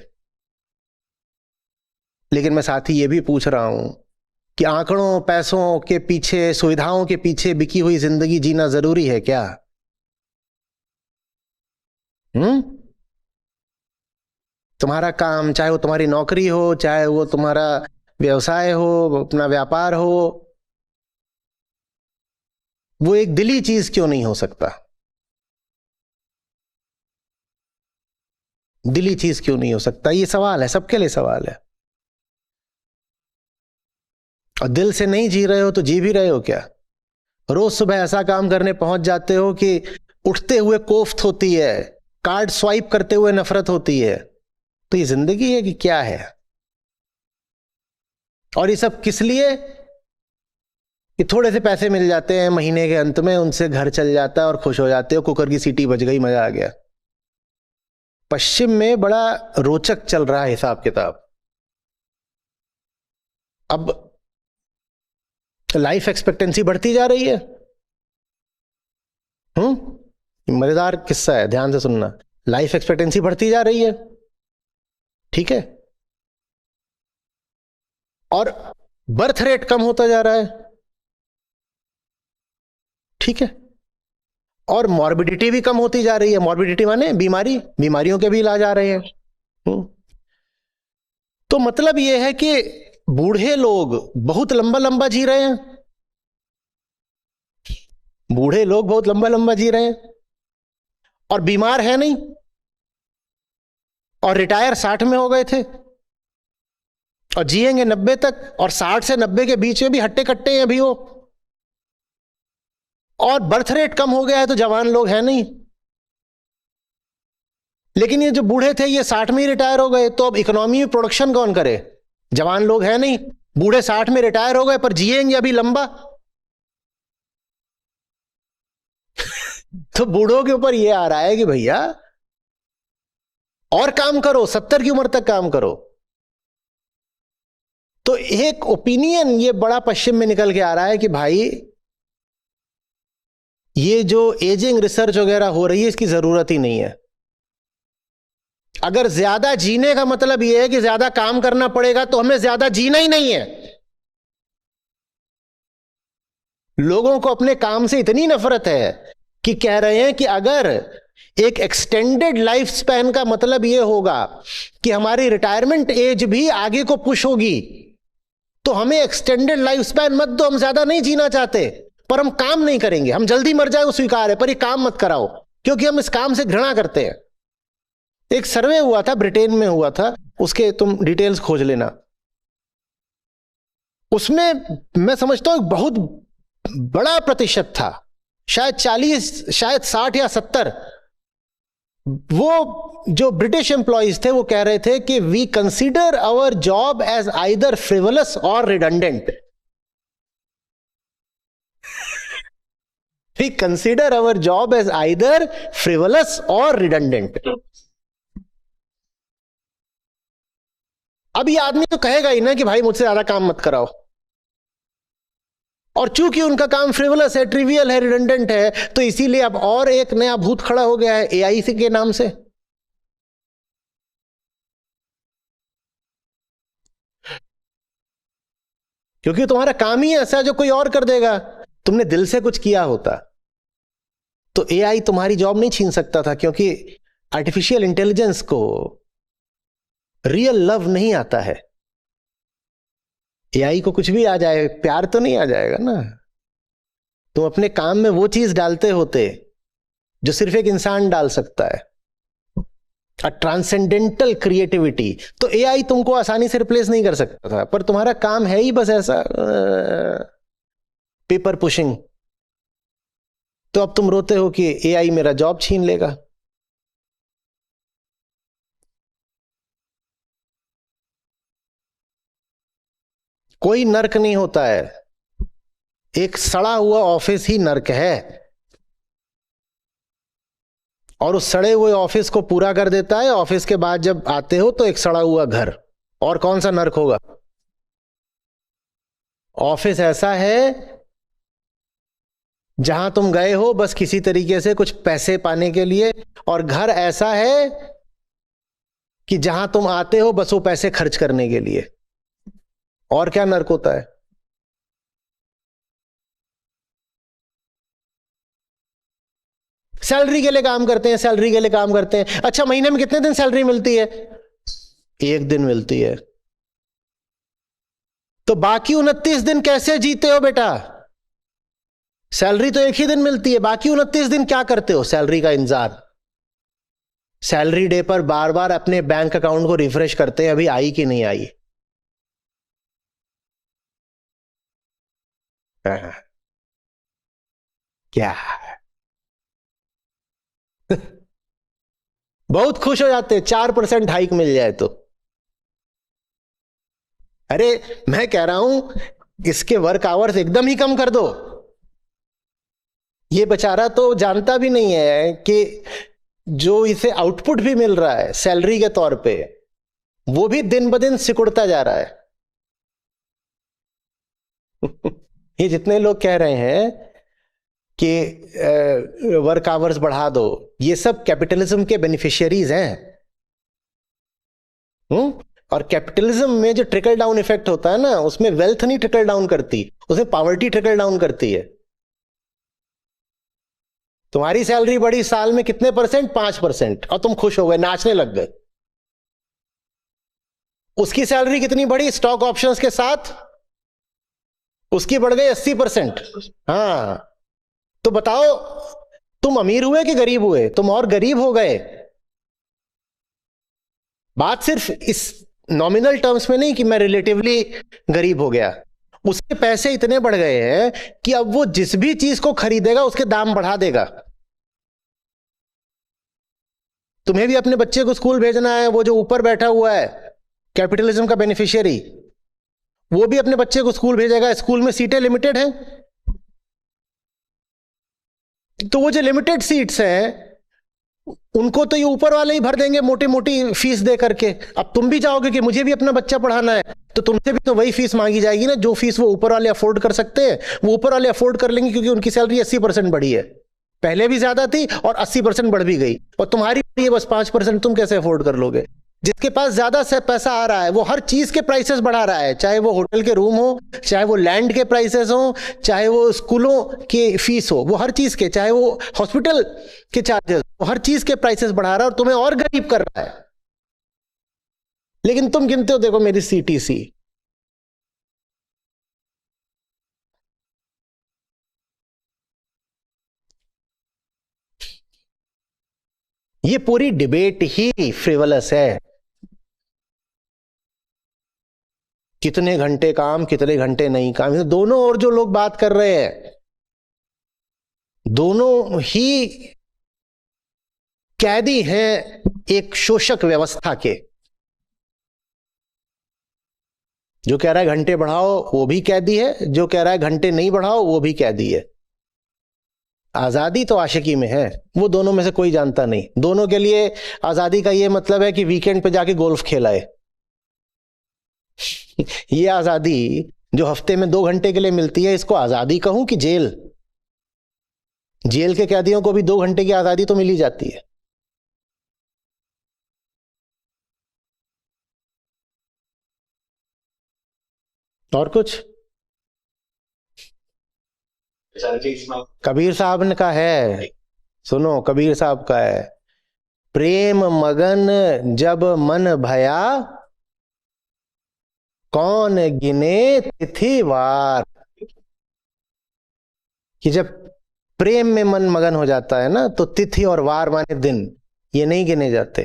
लेकिन मैं साथ ही ये भी पूछ रहा हूं कि आंकड़ों पैसों के पीछे, सुविधाओं के पीछे बिकी हुई जिंदगी जीना जरूरी है क्या? तुम्हारा काम, चाहे वो तुम्हारी नौकरी हो, चाहे वो तुम्हारा व्यवसाय हो, अपना व्यापार हो, वो एक दिली चीज क्यों नहीं हो सकता? दिली चीज क्यों नहीं हो सकता? ये सवाल है, सबके लिए सवाल है। और दिल से नहीं जी रहे हो तो जी भी रहे हो क्या? रोज सुबह ऐसा काम करने पहुंच जाते हो कि उठते हुए कोफ्त होती है, कार्ड स्वाइप करते हुए नफरत होती है। तो ये जिंदगी है कि क्या है? और ये सब किस लिए? कि थोड़े से पैसे मिल जाते हैं महीने के अंत में, उनसे घर चल जाता है और खुश हो जाते हो, कुकर की सीटी बज गई, मजा आ गया। पश्चिम में बड़ा रोचक चल रहा है हिसाब किताब। अब लाइफ एक्सपेक्टेंसी बढ़ती जा रही है। मजेदार किस्सा है, ध्यान से सुनना। लाइफ एक्सपेक्टेंसी बढ़ती जा रही है, ठीक है, और बर्थ रेट कम होता जा रहा है, ठीक है, और मॉर्बिडिटी भी कम होती जा रही है। मॉर्बिडिटी माने बीमारियों के भी इलाज आ रहे हैं। तो मतलब यह है कि बूढ़े लोग बहुत लंबा लंबा जी रहे हैं, बूढ़े लोग बहुत लंबा लंबा जी रहे हैं और बीमार है नहीं, और रिटायर 60 में हो गए थे और जिएंगे 90 तक, और 60 से 90 के बीच में भी हट्टे कट्टे हैं अभी वो, और बर्थ रेट कम हो गया है तो जवान लोग हैं नहीं। लेकिन ये जो बूढ़े थे ये 60 में ही रिटायर हो गए, तो अब इकोनॉमी में प्रोडक्शन कौन करे? जवान लोग हैं नहीं, बूढ़े 60 में रिटायर हो गए पर जिएंगे अभी लंबा। तो बूढ़ों के ऊपर ये आ रहा है कि भैया और काम करो, 70 की उम्र तक काम करो। तो एक ओपिनियन ये बड़ा पश्चिम में निकल के आ रहा है कि भाई ये जो एजिंग रिसर्च वगैरह हो रही है इसकी जरूरत ही नहीं है। अगर ज्यादा जीने का मतलब यह है कि ज्यादा काम करना पड़ेगा तो हमें ज्यादा जीना ही नहीं है। लोगों को अपने काम से इतनी नफरत है कि कह रहे हैं कि अगर एक एक्सटेंडेड लाइफ स्पैन का मतलब यह होगा कि हमारी रिटायरमेंट एज भी आगे को पुश होगी, तो हमें एक्सटेंडेड लाइफ स्पैन मत दो, हम ज्यादा नहीं जीना चाहते पर हम काम नहीं करेंगे, हम जल्दी मर जाए वो स्वीकार है पर ये काम मत कराओ क्योंकि हम इस काम से घृणा करते हैं। एक सर्वे हुआ था, ब्रिटेन में हुआ था, उसके तुम डिटेल्स खोज लेना। उसमें मैं समझता हूं बहुत बड़ा प्रतिशत था, शायद 40, शायद 60 या 70, वो जो ब्रिटिश एम्प्लॉइज थे वो कह रहे थे कि we consider our job as either frivolous और redundant. We consider our job as either frivolous और रिडंडेंट। अब ये आदमी तो कहेगा ही ना कि भाई मुझसे ज्यादा काम मत कराओ, और चूंकि उनका काम फ्रिवलस है, ट्रिवियल है, रिडंडेंट है, तो इसीलिए अब और एक नया भूत खड़ा हो गया है एआई के नाम से। क्योंकि तुम्हारा काम ही ऐसा है जो कोई और कर देगा। तुमने दिल से कुछ किया होता तो एआई तुम्हारी जॉब नहीं छीन सकता था, क्योंकि आर्टिफिशियल इंटेलिजेंस को रियल लव नहीं आता है। एआई को कुछ भी आ जाए, प्यार तो नहीं आ जाएगा ना। तुम अपने काम में वो चीज डालते होते जो सिर्फ एक इंसान डाल सकता है, अ ट्रांसेंडेंटल क्रिएटिविटी, तो एआई तुमको आसानी से रिप्लेस नहीं कर सकता था। पर तुम्हारा काम है ही बस ऐसा पेपर पुशिंग, तो अब तुम रोते हो कि एआई मेरा जॉब छीन लेगा। कोई नर्क नहीं होता है, एक सड़ा हुआ ऑफिस ही नर्क है, और उस सड़े हुए ऑफिस को पूरा कर देता है। ऑफिस के बाद जब आते हो तो एक सड़ा हुआ घर, और कौन सा नर्क होगा? ऑफिस ऐसा है जहां तुम गए हो बस किसी तरीके से कुछ पैसे पाने के लिए, और घर ऐसा है कि जहां तुम आते हो बस वो पैसे खर्च करने के लिए। और क्या नर्क होता है? सैलरी के लिए काम करते हैं, सैलरी के लिए काम करते हैं। अच्छा, महीने में कितने दिन सैलरी मिलती है? 1 दिन मिलती है। तो बाकी 29 दिन कैसे जीते हो बेटा? सैलरी तो एक ही दिन मिलती है, बाकी 29 दिन क्या करते हो? सैलरी का इंतजार। सैलरी डे पर बार बार अपने बैंक अकाउंट को रिफ्रेश करते हैं, अभी आई कि नहीं आई। क्या बहुत खुश हो जाते हैं 4% हाइक मिल जाए तो। अरे मैं कह रहा हूं इसके वर्क आवर्स एकदम ही कम कर दो। ये बेचारा तो जानता भी नहीं है कि जो इसे आउटपुट भी मिल रहा है सैलरी के तौर पे, वो भी दिन ब दिन सिकुड़ता जा रहा है। ये जितने लोग कह रहे हैं कि वर्क आवर्स बढ़ा दो, ये सब कैपिटलिज्म के बेनिफिशियरीज हैं। और कैपिटलिज्म में जो ट्रिकल डाउन इफेक्ट होता है ना, उसमें वेल्थ नहीं ट्रिकल डाउन करती, उसमें पॉवर्टी ट्रिकल डाउन करती है। तुम्हारी सैलरी बढ़ी साल में कितने परसेंट? 5%, और तुम खुश हो गए, नाचने लग गए। उसकी सैलरी कितनी बढ़ी स्टॉक ऑप्शंस के साथ? उसकी बढ़ गई 80%। हाँ, तो बताओ तुम अमीर हुए कि गरीब हुए? तुम और गरीब हो गए। बात सिर्फ इस नॉमिनल टर्म्स में नहीं कि मैं रिलेटिवली गरीब हो गया, उसके पैसे इतने बढ़ गए हैं कि अब वो जिस भी चीज को खरीदेगा उसके दाम बढ़ा देगा। तुम्हें भी अपने बच्चे को स्कूल भेजना है, वो जो ऊपर बैठा हुआ है कैपिटलिज्म का बेनिफिशियरी, वो भी अपने बच्चे को स्कूल भेजेगा। स्कूल में सीटें लिमिटेड हैं, तो वो जो लिमिटेड सीट्स हैं उनको तो ये ऊपर वाले ही भर देंगे मोटी मोटी फीस दे करके। अब तुम भी चाहोगे कि मुझे भी अपना बच्चा पढ़ाना है, तो तुमसे भी तो वही फीस मांगी जाएगी ना, जो फीस वो ऊपर वाले अफोर्ड कर सकते हैं वो ऊपर वाले अफोर्ड कर लेंगे, क्योंकि उनकी सैलरी 80% बढ़ी है। पहले भी ज्यादा थी और 80% बढ़ भी गई, और तुम्हारी बढ़ी है बस 5%। तुम कैसे अफोर्ड कर लोगे? जिसके पास ज्यादा से पैसा आ रहा है वो हर चीज के प्राइसेस बढ़ा रहा है, चाहे वो होटल के रूम हो, चाहे वो लैंड के प्राइसेस हो, चाहे वो स्कूलों के फीस हो, वो हर चीज के, चाहे वो हॉस्पिटल के चार्जेस, वो हर चीज के प्राइसेस बढ़ा रहा है और तुम्हें और गरीब कर रहा है। लेकिन तुम गिनते हो, देखो मेरी सीटीसी, ये पूरी डिबेट ही फ्रिवलस है। कितने घंटे काम, कितने घंटे नहीं काम, दोनों और जो लोग बात कर रहे हैं दोनों ही कैदी हैं एक शोषक व्यवस्था के। जो कह रहा है घंटे बढ़ाओ वो भी कैदी है, जो कह रहा है घंटे नहीं बढ़ाओ वो भी कैदी है। आजादी तो आशिकी में है, वो दोनों में से कोई जानता नहीं। दोनों के लिए आजादी का ये मतलब है कि वीकेंड पे जाके गोल्फ खेलाए। ये आजादी जो हफ्ते में 2 घंटे के लिए मिलती है, इसको आजादी कहूं कि जेल? जेल के कैदियों को भी 2 घंटे की आजादी तो मिल ही जाती है। और कुछ? कबीर साहब ने कहा है, सुनो कबीर साहब का है, प्रेम मगन जब मन भया, कौन गिने तिथि वार। कि जब प्रेम में मन मगन हो जाता है ना, तो तिथि और वार माने दिन, ये नहीं गिने जाते।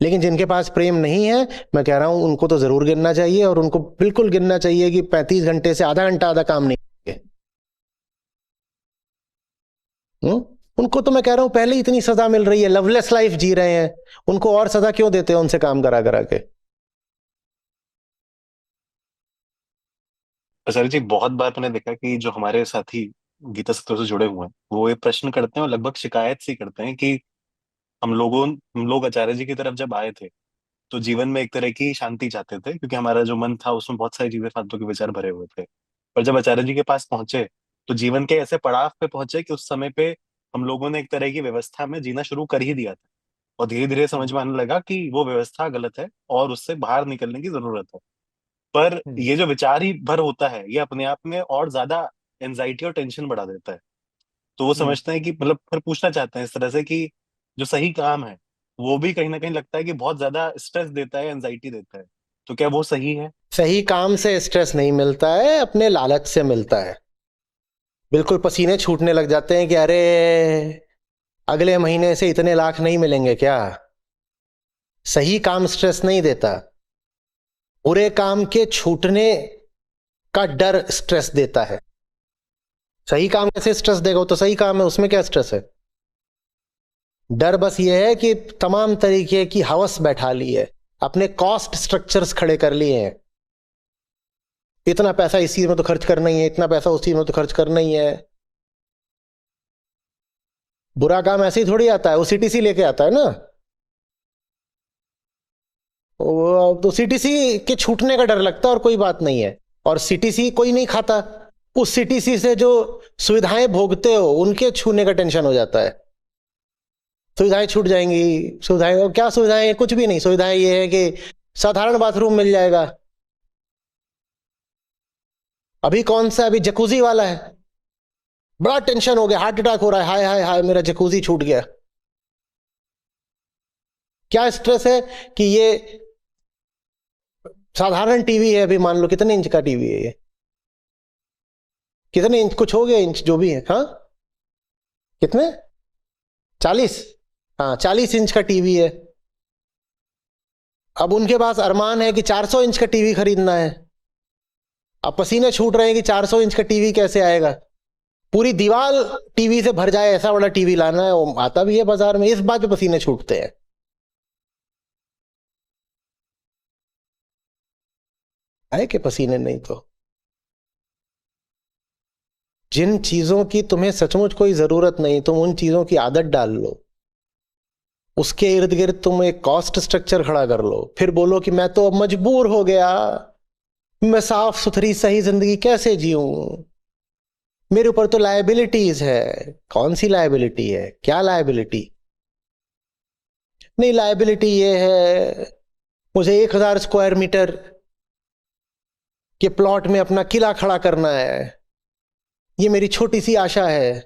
लेकिन जिनके पास प्रेम नहीं है, मैं कह रहा हूं उनको तो जरूर गिनना चाहिए, और उनको बिल्कुल गिनना चाहिए कि 35 घंटे से आधा घंटा आधा काम नहीं करेंगे। उनको तो मैं कह रहा हूं पहले ही इतनी सजा मिल रही है, लवलेस लाइफ जी रहे हैं, उनको और सजा क्यों देते हैं उनसे काम करा करा के? सर जी, बहुत बार मैंने देखा कि जो हमारे साथी गीता सत्व से जुड़े हुए हैं वो ये प्रश्न करते हैं और लगभग शिकायत सी करते हैं कि हम लोग आचार्य जी की तरफ जब आए थे तो जीवन में एक तरह की शांति चाहते थे, क्योंकि हमारा जो मन था उसमें बहुत सारी चीजें, फालतू के विचार भरे हुए थे। पर जब आचार्य जी के पास पहुंचे तो जीवन के ऐसे पड़ाव पे पहुंचे कि उस समय पे हम लोगों ने एक तरह की व्यवस्था में जीना शुरू कर ही दिया था, और धीरे धीरे समझ में आने लगा कि वो व्यवस्था गलत है और उससे बाहर निकलने की जरूरत है। पर ये जो विचार ही भर होता है ये अपने आप में और ज्यादा एंजाइटी और टेंशन बढ़ा देता है। तो वो समझते हैं कि मतलब, फिर पूछना चाहते हैं इस तरह से कि जो सही काम है वो भी कहीं ना कहीं लगता है कि बहुत ज्यादा स्ट्रेस देता है, एंजाइटी देता है, तो क्या वो सही है? सही काम से स्ट्रेस नहीं मिलता है, अपने लालच से मिलता है। बिल्कुल पसीने छूटने लग जाते हैं कि अरे अगले महीने से इतने लाख नहीं मिलेंगे क्या। सही काम स्ट्रेस नहीं देता, बुरे काम के छूटने का डर स्ट्रेस देता है। सही काम कैसे स्ट्रेस देगा? वो तो सही काम है, उसमें क्या स्ट्रेस है? डर बस ये है कि तमाम तरीके की हवस बैठा ली है, अपने कॉस्ट स्ट्रक्चर्स खड़े कर लिए हैं। इतना पैसा इस चीज में तो खर्च करना ही है, इतना पैसा उस चीज में तो खर्च करना ही है। बुरा काम ऐसे ही थोड़ी आता है, वो सीटीसी लेके आता है ना। तो सीटीसी के छूटने का डर लगता है और कोई बात नहीं है। और सीटीसी कोई नहीं खाता, उस सीटीसी से जो सुविधाएं भोगते हो उनके छूने का टेंशन हो जाता है। सुविधाएं छूट जाएंगी, सुविधाएं, क्या सुविधाएं? कुछ भी नहीं। सुविधाएं ये है कि साधारण बाथरूम मिल जाएगा। अभी कौन सा, अभी जकूजी वाला है, बड़ा टेंशन हो गया, हार्ट अटैक हो रहा है, हाय हाय हाय मेरा जकूजी छूट गया। क्या स्ट्रेस है कि ये साधारण टीवी है, अभी मान लो कितने इंच का टीवी है ये, कितने इंच, कुछ हो गया इंच जो भी है, हाँ कितने, 40, हाँ 40 इंच का टीवी है। अब उनके पास अरमान है कि 400 इंच का टीवी खरीदना है। अब पसीने छूट रहे हैं कि 400 इंच का टीवी कैसे आएगा, पूरी दीवार टीवी से भर जाए ऐसा बड़ा टीवी लाना है, वो आता भी है बाजार में, इस बात पे पसीने छूटते हैं। आए कि पसीने नहीं तो, जिन चीजों की तुम्हें सचमुच कोई जरूरत नहीं, तुम उन चीजों की आदत डाल लो, उसके इर्द गिर्द तुम एक कॉस्ट स्ट्रक्चर खड़ा कर लो, फिर बोलो कि मैं तो अब मजबूर हो गया, मैं साफ सुथरी सही जिंदगी कैसे जीऊं, मेरे ऊपर तो लायबिलिटीज है। कौन सी लायबिलिटी है, क्या लायबिलिटी? नहीं, लायबिलिटी ये है मुझे 1000 स्क्वायर मीटर के प्लॉट में अपना किला खड़ा करना है, ये मेरी छोटी सी आशा है।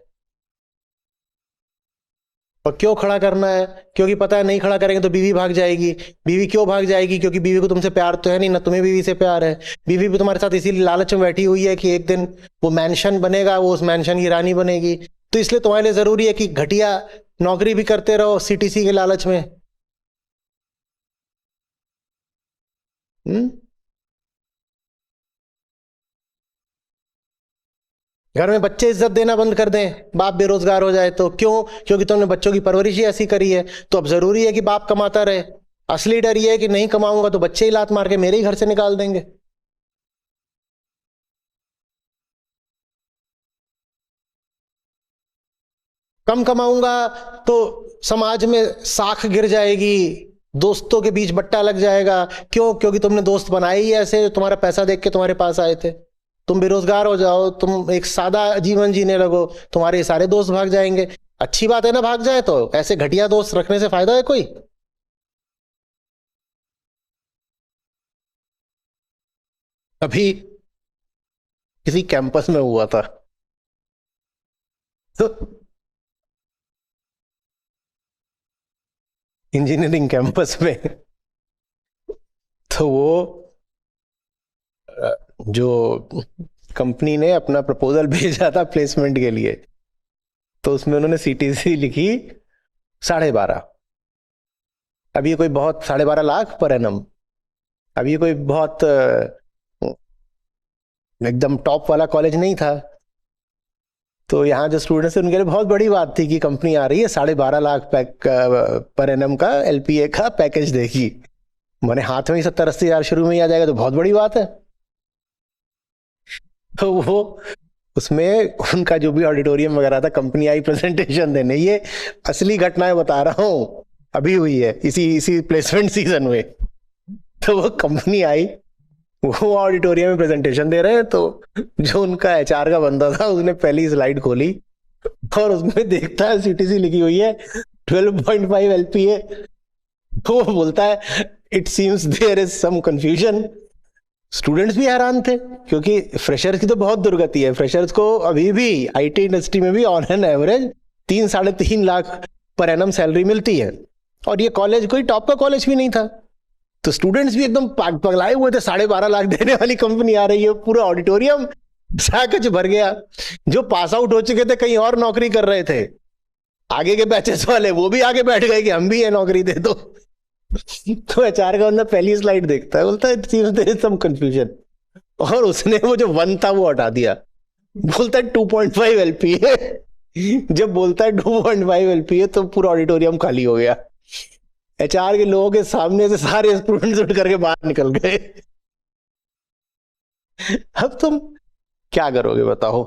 और क्यों खड़ा करना है? क्योंकि पता है नहीं खड़ा करेंगे तो बीवी भाग जाएगी। बीवी क्यों भाग जाएगी? क्योंकि बीवी को तुमसे प्यार तो है नहीं, ना तुम्हें बीवी से प्यार है। बीवी भी तुम्हारे साथ इसीलिए लालच में बैठी हुई है कि एक दिन वो मैंशन बनेगा, वो उस मैंशन की रानी बनेगी। तो इसलिए तुम्हारे लिए जरूरी है कि घटिया नौकरी भी करते रहो सीटीसी के लालच में। हम्म। घर में बच्चे इज्जत देना बंद कर दें, बाप बेरोजगार हो जाए तो। क्यों? क्योंकि तुमने बच्चों की परवरिश ही ऐसी करी है। तो अब जरूरी है कि बाप कमाता रहे। असली डर ये है कि नहीं कमाऊंगा तो बच्चे ही लात मार के मेरे ही घर से निकाल देंगे। कम कमाऊंगा तो समाज में साख गिर जाएगी, दोस्तों के बीच बट्टा लग जाएगा। क्यों? क्योंकि तुमने दोस्त बनाए ही ऐसे, तुम्हारा पैसा देख के तुम्हारे पास आए थे। तुम बेरोजगार हो जाओ, तुम एक सादा जीवन जीने लगो, तुम्हारे सारे दोस्त भाग जाएंगे। अच्छी बात है ना, भाग जाए तो। ऐसे घटिया दोस्त रखने से फायदा है कोई? अभी किसी कैंपस में हुआ था तो, इंजीनियरिंग कैंपस में, तो वो जो कंपनी ने अपना प्रपोजल भेजा था प्लेसमेंट के लिए, तो उसमें उन्होंने सीटीसी लिखी 12.5। अब ये कोई बहुत 12.5 लाख पर एनम, अब ये कोई बहुत एकदम टॉप वाला कॉलेज नहीं था। तो यहाँ जो स्टूडेंट्स थे उनके लिए बहुत बड़ी बात थी कि कंपनी आ रही है 12.5 लाख पर एनम का एलपीए का पैकेज देगी। मैंने हाथ में ही 70-80 हजार शुरू में ही आ जाएगा तो बहुत बड़ी बात है। तो वो उसमें उनका जो भी ऑडिटोरियम वगैरह था, कंपनी आई प्रेजेंटेशन देने। ये असली घटनाएं बता रहा हूँ, अभी हुई है इसी इसी प्लेसमेंट सीजन में। तो वो कंपनी आई, वो ऑडिटोरियम में प्रेजेंटेशन दे रहे हैं, तो जो उनका एचआर का बंदा था उसने पहली स्लाइड खोली और उसमें देखता है सीटीसी लिखी हुई है 12.5 एलपीए। तो वो बोलता है it seems there is some confusion. Students भी हैरान थे क्योंकि फ्रेशर्स की तो बहुत दुर्गति है। फ्रेशर्स को अभी भी आईटी इंडस्ट्री में भी on an average 3-3.5 lakh per annum salary मिलती है, और ये कॉलेज कोई टॉप का कॉलेज भी नहीं था। तो स्टूडेंट्स भी एकदम पगलाए हुए थे, 12.5 लाख देने वाली कंपनी आ रही है। पूरा ऑडिटोरियम साकच भर गया। जो पास आउट हो चुके थे कहीं और नौकरी कर रहे थे, आगे के बैचेस वाले, वो भी आगे बैठ गए कि हम भी ये नौकरी दे दो। तो एचआर का बंदा पहली स्लाइड देखता है, बोलता है it seems there is some confusion, और उसने वो जो 1 था वो हटा दिया। बोलता है 2.5 एलपीए। जब बोलता है 2.5 एलपीए तो पूरा ऑडिटोरियम खाली हो गया। एचआर के लोगों के सामने से सारे स्टूडेंट्स उठ करके बाहर निकल गए। अब तुम क्या करोगे बताओ?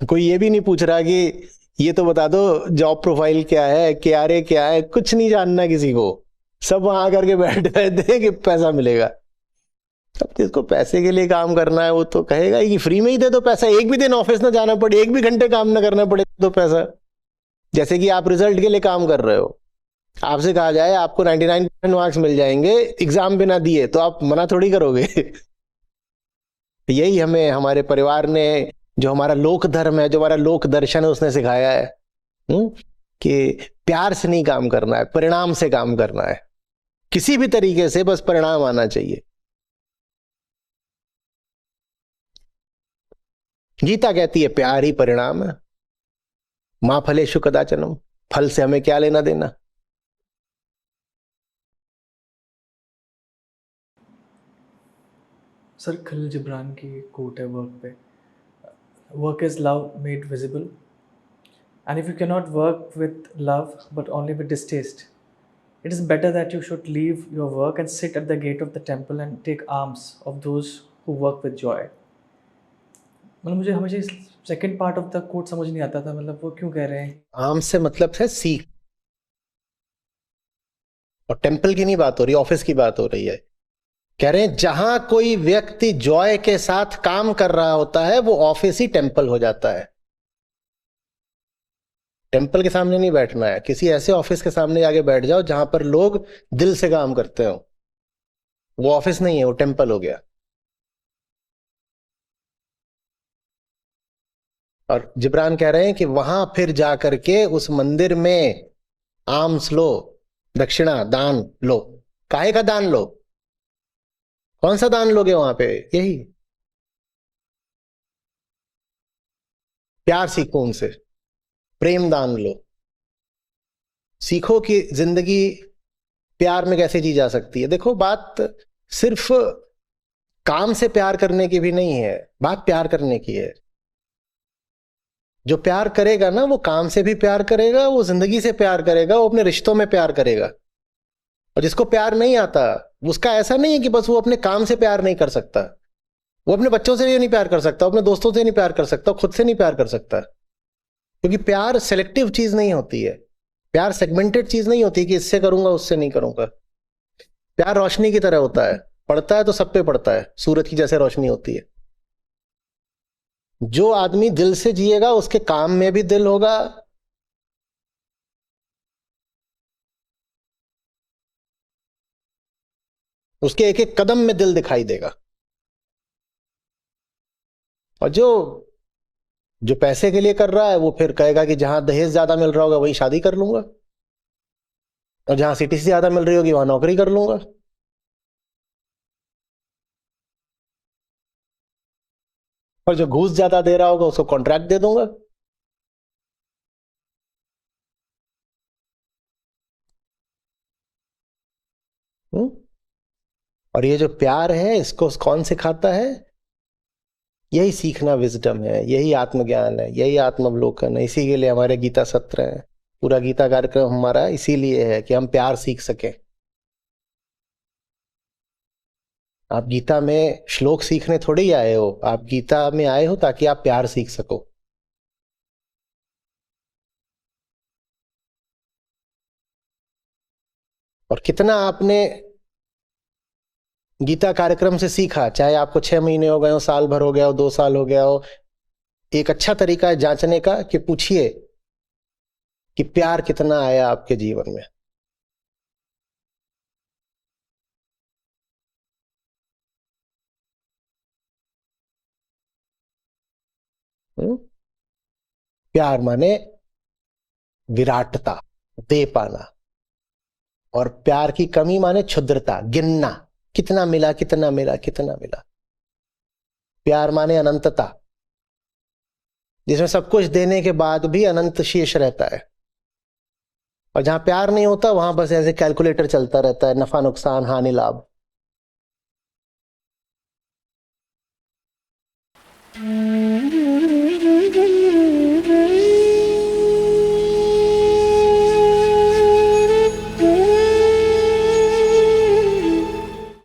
कोई ये भी नहीं पूछ रहा कि ये तो बता दो जॉब प्रोफाइल क्या है, केआरए क्या है, कुछ नहीं जानना किसी को। सब वहां करके बैठ गए थे कि पैसा मिलेगा। अब जिसको पैसे के लिए काम करना है वो तो कहेगा ही कि फ्री में ही दे दो पैसा, एक भी दिन ऑफिस ना जाना पड़े, एक भी घंटे काम ना करना पड़े तो पैसा। जैसे कि आप रिजल्ट के लिए काम कर रहे हो, आपसे कहा जाए आपको 99% मार्क्स मिल जाएंगे एग्जाम बिना दिए, तो आप मना थोड़ी करोगे। यही हमें हमारे परिवार ने, जो हमारा लोक धर्म है, जो हमारा लोक दर्शन है, उसने सिखाया है कि प्यार से नहीं काम करना है, परिणाम से काम करना है। किसी भी तरीके से बस परिणाम आना चाहिए। गीता कहती है प्यार ही परिणाम है। मां फलेषु कदाचनम, फल से हमें क्या लेना देना। सर खलील जिब्रान की कोट है वर्क पे, work is love made visible, and if you can not work with love but only with distaste, it is better that you should leave your work and sit at the gate of the temple and take alms of those who work with joy. मतलब मुझे हमेशा इस second part of the quote समझ नहीं आता था, मतलब वो क्यों कह रहे हैं। आम से मतलब है सीख, और टेम्पल की नहीं बात हो रही, ऑफिस की बात हो रही है। कह रहे हैं जहां कोई व्यक्ति जॉय के साथ काम कर रहा होता है वो ऑफिस ही टेम्पल हो जाता है। टेम्पल के सामने नहीं बैठना है, किसी ऐसे ऑफिस के सामने जाके बैठ जाओ जहां पर लोग दिल से काम करते हो। वो ऑफिस नहीं है, वो टेम्पल हो गया। और जिब्रान कह रहे हैं कि वहां फिर जा करके उस मंदिर में आम्स लो, दक्षिणा दान लो। काहे का दान लो? कौन सा दान लोगे वहां पे? यही प्यार सीखो उनसे, प्रेम दान लो। सीखो कि जिंदगी प्यार में कैसे जी जा सकती है। देखो बात सिर्फ काम से प्यार करने की भी नहीं है, बात प्यार करने की है। जो प्यार करेगा ना वो काम से भी प्यार करेगा, वो जिंदगी से प्यार करेगा, वो अपने रिश्तों में प्यार करेगा। और जिसको प्यार नहीं आता उसका ऐसा नहीं है कि बस वो अपने काम से प्यार नहीं कर सकता, वो अपने बच्चों से भी नहीं प्यार कर सकता, अपने दोस्तों से नहीं प्यार कर सकता, खुद से नहीं प्यार कर सकता। क्योंकि प्यार सेलेक्टिव चीज नहीं होती है, प्यार सेगमेंटेड चीज नहीं होती कि इससे करूंगा उससे नहीं करूंगा। प्यार रोशनी की तरह होता है, पड़ता है तो सब पे पड़ता है, सूरज की जैसे रोशनी होती है। जो आदमी दिल से जिएगा उसके काम में भी दिल होगा, उसके एक एक कदम में दिल दिखाई देगा। और जो जो पैसे के लिए कर रहा है वो फिर कहेगा कि जहां दहेज ज्यादा मिल रहा होगा वहीं शादी कर लूंगा, और जहां सिटी से ज्यादा मिल रही होगी वहां नौकरी कर लूंगा। और जो घूस ज्यादा दे रहा होगा उसको कॉन्ट्रैक्ट दे दूंगा। और ये जो प्यार है इसको कौन सिखाता है? यही सीखना विजडम है, यही आत्मज्ञान है, यही आत्मावलोकन है। इसी के लिए हमारे गीता सत्र है, पूरा गीता कार्यक्रम हमारा इसीलिए है कि हम प्यार सीख सकें। आप गीता में श्लोक सीखने थोड़ी ही आए हो, आप गीता में आए हो ताकि आप प्यार सीख सको। और कितना आपने गीता कार्यक्रम से सीखा, चाहे आपको 6 महीने हो गए हो, साल भर हो गया हो, 2 साल हो गया हो, एक अच्छा तरीका है जांचने का कि पूछिए कि प्यार कितना आया आपके जीवन में। प्यार माने विराटता, दे पाना, और प्यार की कमी माने क्षुद्रता, गिनना, कितना मिला कितना मिला कितना मिला। प्यार माने अनंतता, जिसमें सब कुछ देने के बाद भी अनंत शेष रहता है। और जहां प्यार नहीं होता वहां बस ऐसे कैलकुलेटर चलता रहता है, नफा नुकसान हानि लाभ।